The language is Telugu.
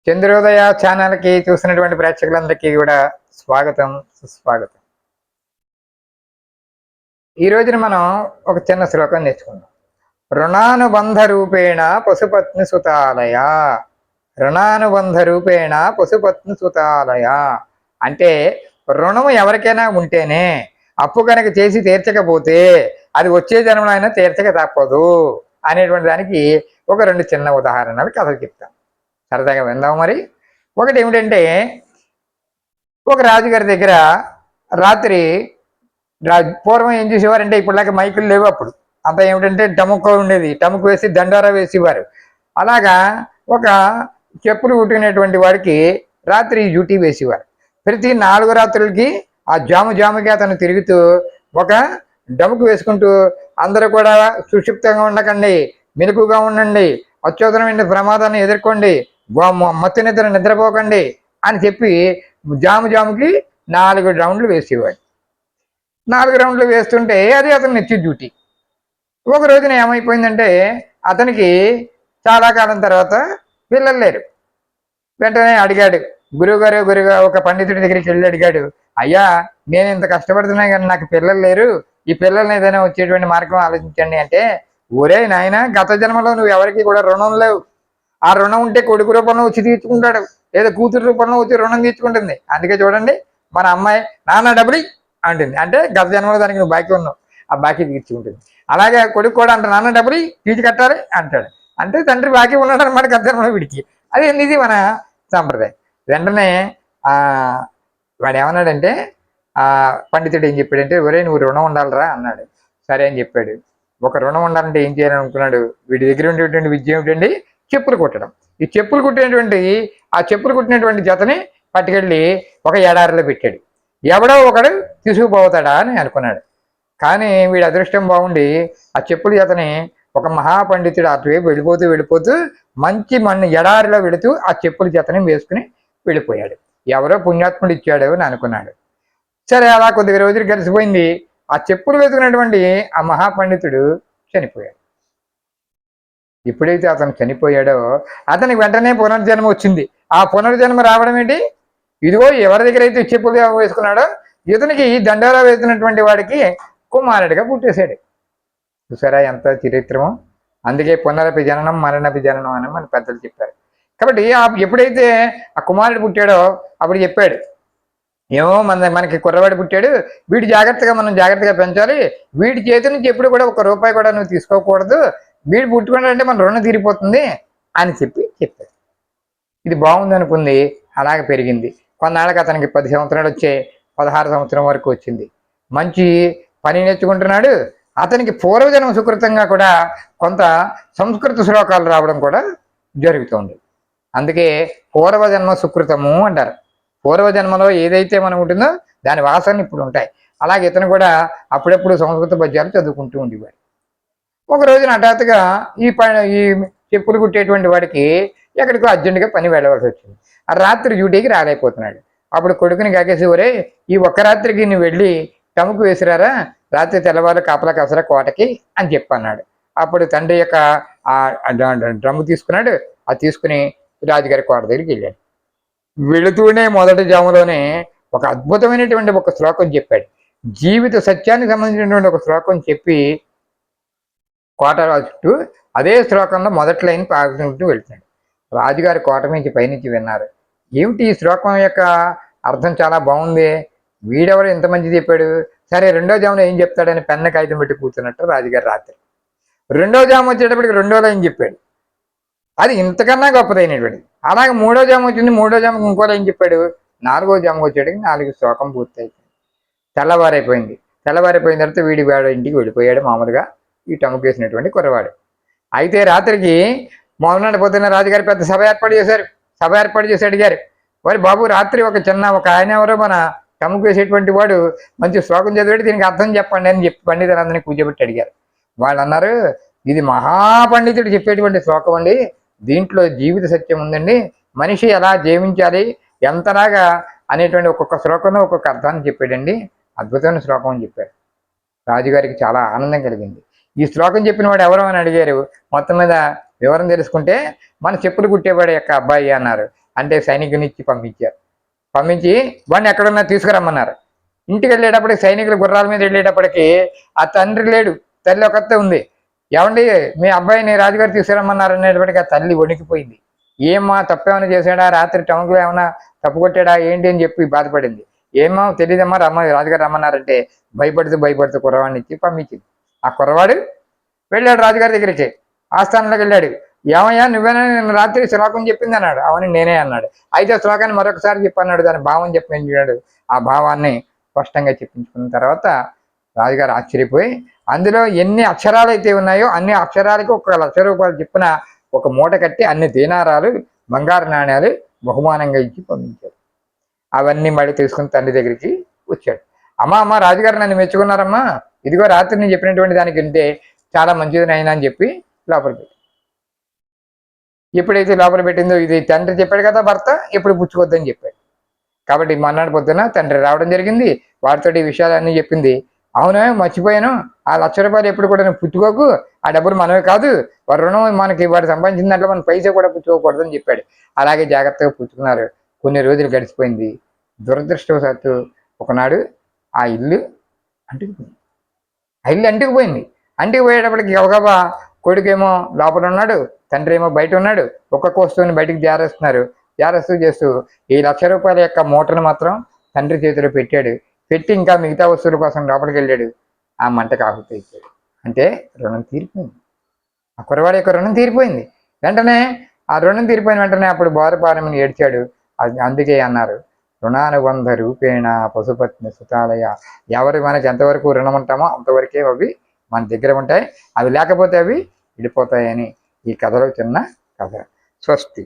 చంద్రోదయ ఛానల్కి చూసినటువంటి ప్రేక్షకులందరికీ కూడా స్వాగతం, సుస్వాగతం. ఈ రోజున మనం ఒక చిన్న శ్లోకం నేర్చుకుందాం. రుణానుబంధ రూపేణ పశుపత్ని సుతాలయ. రుణానుబంధ రూపేణ పశుపత్ని సుతాలయ అంటే రుణము ఎవరికైనా ఉంటేనే అప్పు కనుక చేసి తీర్చకపోతే అది వచ్చే జన్మలో అయినా తీర్చక తప్పదు అనేటువంటి దానికి ఒక రెండు చిన్న ఉదాహరణలు కథలు చెప్తాను. సరదాగా విందాం. మరి ఒకటి ఏమిటంటే, ఒక రాజుగారి దగ్గర రాత్రి పూర్వం ఏం చేసేవారంటే, ఇప్పుడులాగా మైకులు లేవు, అప్పుడు అంతా ఏమిటంటే టముక్క ఉండేది, టముకు వేసి దండారా వేసేవారు. అలాగా ఒక చెప్పులు కుట్టుకునేటువంటి వాడికి రాత్రి డ్యూటీ వేసేవారు. ప్రతి 4 రాత్రులకి ఆ జాముకి అతను తిరుగుతూ ఒక డముకు వేసుకుంటూ, అందరూ కూడా సుక్షిప్తంగా ఉండకండి, మెలకుగా ఉండండి, అత్యుత్తమైన ప్రమాదాన్ని ఎదుర్కోండి, మత్తు నిద్రపోకండి అని చెప్పి జాముకి 4 రౌండ్లు వేసేవాడు. 4 రౌండ్లు వేస్తుంటే అది అతను నిత్య డ్యూటీ. ఒక రోజున ఏమైపోయిందంటే, అతనికి చాలా కాలం తర్వాత పిల్లలు లేరు. వెంటనే అడిగాడు, గురువుగారు ఒక పండితుడి దగ్గరికి వెళ్ళి అడిగాడు, అయ్యా నేను ఇంత కష్టపడుతున్నా కానీ నాకు పిల్లలు లేరు, ఈ పిల్లల్ని ఏదైనా వచ్చేటువంటి మార్గం ఆలోచించండి అంటే, ఒరే నాయన, గత జన్మలో నువ్వు ఎవరికి కూడా రుణం లేవు, ఆ రుణం ఉంటే కొడుకు రూపంలో వచ్చి తీర్చుకుంటాడు, లేదా కూతురు రూపంలో వచ్చి రుణం తీర్చుకుంటుంది. అందుకే చూడండి, మన అమ్మాయి నాన్న డబ్బులు అంటుంది, అంటే గత జన్మలో దానికి నువ్వు బాకీ ఉన్నావు, ఆ బాకీ తీర్చుకుంటుంది. అలాగే కొడుకు కూడా అంటే నాన్న డబ్బులు తీర్చి కట్టాలి అంటాడు, అంటే తండ్రి బాకీ ఉన్నాడు అనమాట గత జన్మలో వీడికి. అది ఇది మన సాంప్రదాయం. వెంటనే వాడు ఏమన్నాడంటే, పండితుడు ఏం చెప్పాడంటే, ఒరే నువ్వు రుణం ఉండాలిరా అన్నాడు. సరే అని చెప్పాడు. ఒక రుణం ఉండాలంటే ఏం చేయాలనుకున్నాడు, వీడి దగ్గర ఉండేటువంటి విద్య ఏమిటండి, చెప్పులు కుట్టడం. ఈ చెప్పులు కుట్టినటువంటి ఆ చెప్పులు కుట్టినటువంటి జతని పట్టుకెళ్ళి ఒక ఎడారిలో పెట్టాడు. ఎవడో ఒకడు తీసుకుపోతాడా అని అనుకున్నాడు. కానీ వీడి అదృష్టం బాగుండి ఆ చెప్పుల జతని ఒక మహాపండితుడు అటువైపు వెళ్ళిపోతూ మంచి ఎడారిలో వెళుతూ ఆ చెప్పుల జతని వేసుకుని వెళ్ళిపోయాడు. ఎవరో పుణ్యాత్ముడు ఇచ్చాడు అని అనుకున్నాడు. సరే, అలా కొద్ది రోజులు కలిసిపోయింది. ఆ చెప్పులు వేసుకున్నటువంటి ఆ మహాపండితుడు చనిపోయాడు. ఎప్పుడైతే అతను చనిపోయాడో అతనికి వెంటనే పునర్జన్మ వచ్చింది. ఆ పునర్జన్మ రావడం ఏంటి, ఇదిగో ఎవరి దగ్గర అయితే చెప్పులు వేసుకున్నాడో ఇతనికి దండారా వేసినటువంటి వాడికి కుమారుడిగా పుట్టేశాడు. చూసారా ఎంత చరిత్రమో. అందుకే పునరపి జననం మరణపి జననం అని మన పెద్దలు చెప్పారు. కాబట్టి ఎప్పుడైతే ఆ కుమారుడు పుట్టాడో అప్పుడు చెప్పాడు, ఏమో మనకి కుర్రవాడు పుట్టాడు, వీడు మనం జాగ్రత్తగా పెంచాలి, వీడి చేతి నుంచి ఎప్పుడు కూడా ₹1 కూడా నువ్వు తీసుకోకూడదు, వీడు పుట్టుకున్నాడంటే మన రుణం తీరిపోతుంది అని చెప్పాడు. ఇది బాగుంది అనుకుంది. అలాగే పెరిగింది. కొన్నాళ్ళకి అతనికి 10 సంవత్సరాలు వచ్చే 16 సంవత్సరం వరకు వచ్చింది. మంచి పని నేర్చుకుంటున్నాడు. అతనికి పూర్వజన్మ సుకృతంగా కూడా కొంత సంస్కృత శ్లోకాలు రావడం కూడా జరుగుతుంది. అందుకే పూర్వజన్మ సుకృతము అంటారు. పూర్వజన్మలో ఏదైతే మనం ఉంటుందో దాని వాసనలు ఇప్పుడు ఉంటాయి. అలాగే ఇతను కూడా అప్పుడప్పుడు సంస్కృత పద్యాలు చదువుకుంటూ ఉండేవాడు. ఒక రోజున హఠాత్తుగా ఈ చెప్పులు కుట్టేటువంటి వాడికి ఎక్కడికో అర్జెంటుగా పని వెళ్ళవలసి వచ్చింది. ఆ రాత్రి డ్యూటీకి రాలేకపోతున్నాడు. అప్పుడు కొడుకుని కాకేసి, ఒరే ఈ ఒక్క రాత్రికి నువ్వు వెళ్ళి టముకు వేసిరారా, రాత్రి తెల్లవారు కాపలా కసరా కోటకి అని చెప్పన్నాడు. అప్పుడు తండ్రి యొక్క డ్రమ్ము తీసుకున్నాడు. అది తీసుకుని రాజుగారి కోట దగ్గరికి వెళ్ళాడు. వెళుతూనే మొదటి జాములోనే ఒక అద్భుతమైనటువంటి ఒక శ్లోకం చెప్పాడు. జీవిత సత్యానికి సంబంధించినటువంటి ఒక శ్లోకం చెప్పి కోట చుట్టూ అదే శ్లోకంలో మొదటి లైన్ పాడుకుంటూ వెళ్తున్నాడు. రాజుగారి కోట నుంచి పైనుంచి విన్నారు. ఏమిటి ఈ శ్లోకం యొక్క అర్థం చాలా బాగుంది, వీడెవరు ఇంత మంచి చెప్పాడు, సరే రెండో జాములో ఏం చెప్తాడని పెన్న కాగితం పెట్టి కూర్చున్నట్టు రాజుగారు రాత్రి రెండో జాము వచ్చేటప్పటికి రెండో లైన్ చెప్పాడు. అది ఇంతకన్నా గొప్పదైనటువంటి. అలాగే మూడో జాము వచ్చింది. మూడో జాముకి ఇంకో లైన్ చెప్పాడు. 4వ జాముకి వచ్చేటికి 4 శ్లోకం పూర్తయిపోయింది. తెల్లవారైపోయింది. తెల్లవారైపోయిన తర్వాత వాడు ఇంటికి వెళ్ళిపోయాడు. మామూలుగా ఈ టముకేసినటువంటి కుర్రవాడు. అయితే రాత్రికి మొదలనాడు పొద్దున్న రాజుగారి పెద్ద సభ ఏర్పాటు చేశారు. సభ ఏర్పాటు చేసి అడిగారు, మరి బాబు రాత్రి ఒక ఆయన ఎవరో మన టముకు వేసేటువంటి వాడు మంచి శ్లోకం చదివాడు, దీనికి అర్థం చెప్పండి అని చెప్పి పండితులందరినీ కూర్చోబెట్టి అడిగారు. వాళ్ళు అన్నారు, ఇది మహాపండితుడు చెప్పేటువంటి శ్లోకం అండి, దీంట్లో జీవిత సత్యం ఉందండి, మనిషి ఎలా జీవించాలి ఎంతలాగా అనేటువంటి ఒక్కొక్క శ్లోకంలో ఒక్కొక్క అర్థాన్ని చెప్పాడండి, అద్భుతమైన శ్లోకం అని చెప్పారు. రాజుగారికి చాలా ఆనందం కలిగింది. ఈ శ్లోకం చెప్పిన వాడు ఎవరు అని అడిగారు. మొత్తం మీద వివరం తెలుసుకుంటే మన చెప్పులు కుట్టేవాడు యొక్క అబ్బాయి అన్నారు. అంటే సైనికుని ఇచ్చి పంపించారు. పంపించి వాడిని ఎక్కడున్నా తీసుకురమ్మన్నారు. ఇంటికి వెళ్ళేటప్పటికి సైనికులు గుర్రాల మీద వెళ్ళేటప్పటికి ఆ తండ్రి లేడు, తల్లి ఒకతే ఉంది. ఏమండి మీ అబ్బాయిని రాజుగారు తీసుకురమ్మన్నారు అనేటప్పటికీ ఆ తల్లి వణికిపోయింది. ఏమా తప్పేమైనా చేశాడా, రాత్రి టౌన్లో ఏమైనా తప్పు కొట్టాడా ఏంటి అని చెప్పి బాధపడింది. ఏమో తెలియదమ్మా రాజుగారు రమ్మన్నారంటే భయపడుతూ కుర్రవాడిని ఇచ్చి పంపించింది. ఆ కుర్రవాడు వెళ్ళాడు రాజుగారి దగ్గరికి, ఆస్థానంలోకి వెళ్ళాడు. ఏమయ్యా నువ్వేనా నిన్న రాత్రి శ్లోకం చెప్పింది అన్నాడు. అవును నేనే అన్నాడు. అయితే శ్లోకాన్ని మరొకసారి చెప్పన్నాడు, దాని భావం చెప్పాడు. ఆ భావాన్ని స్పష్టంగా చెప్పించుకున్న తర్వాత రాజుగారు ఆశ్చర్యపోయి అందులో ఎన్ని అక్షరాలు అయితే ఉన్నాయో అన్ని అక్షరాలకి 1,00,000 రూపాయలు చెప్పిన ఒక మూట కట్టి అన్ని దీనారాలు బంగారు నాణ్యాలు బహుమానంగా ఇచ్చి పంపించాడు. అవన్నీ మళ్ళీ తీసుకుని తండ్రి దగ్గరికి వచ్చాడు. అమ్మ రాజుగారు నన్ను మెచ్చుకున్నారమ్మా, ఇదిగో రాత్రి నేను చెప్పినటువంటి దానికి వింటే చాలా మంచిది నాయనా అని చెప్పి లోపల పెట్టి, ఎప్పుడైతే లోపల పెట్టిందో ఇది తండ్రి చెప్పాడు కదా భర్త ఎప్పుడు పుచ్చుకోవద్దని చెప్పాడు. కాబట్టి మన్నాడు పొద్దున తండ్రి రావడం జరిగింది. వారితో ఈ విషయాలన్నీ చెప్పింది. అవును మర్చిపోయాను, ఆ 1,00,000 రూపాయలు ఎప్పుడు కూడా నువ్వు పుచ్చుకోకు, ఆ డబ్బులు మనమే కాదు, వారి రుణం మనకి వాడు సంపాదించిన దాంట్లో మనం పైసా కూడా పుచ్చుకోకూడదని చెప్పాడు. అలాగే జాగ్రత్తగా పుచ్చుకున్నారు. కొన్ని రోజులు గడిచిపోయింది. దురదృష్టవశాత్తు ఒకనాడు ఆ ఇల్లు అంటుకుపోయింది. ఆ ఇల్లు అంటుకుపోయింది. అంటుకుపోయేటప్పటికి గబగబా కొడుకేమో లోపల ఉన్నాడు, తండ్రి ఏమో బయట ఉన్నాడు. ఒక్కొక్క వస్తువుని బయటికి జారస్తూ చేస్తూ ఈ 1,00,000 రూపాయల యొక్క మూటను మాత్రం తండ్రి చేతిలో పెట్టాడు. పెట్టి ఇంకా మిగతా వస్తువుల కోసం లోపలికి వెళ్ళాడు. ఆ మంటకు ఆహుతి ఇచ్చాడు. అంటే రుణం తీరిపోయింది. ఆ కుర్రవాడి యొక్క రుణం తీరిపోయింది. వెంటనే ఆ రుణం తీరిపోయిన వెంటనే అప్పుడు బోరపారమని ఏడ్చాడు. అందుకే అన్నారు, రుణానుబంధ రూపేణ పశుపత్ని సుతాలయ. ఎవరు మనకి ఎంతవరకు రుణం ఉంటామో అంతవరకే అవి మన దగ్గర ఉంటాయి, అవి లేకపోతే అవి విడిపోతాయని ఈ కథలో చిన్న కథ. స్వస్తి.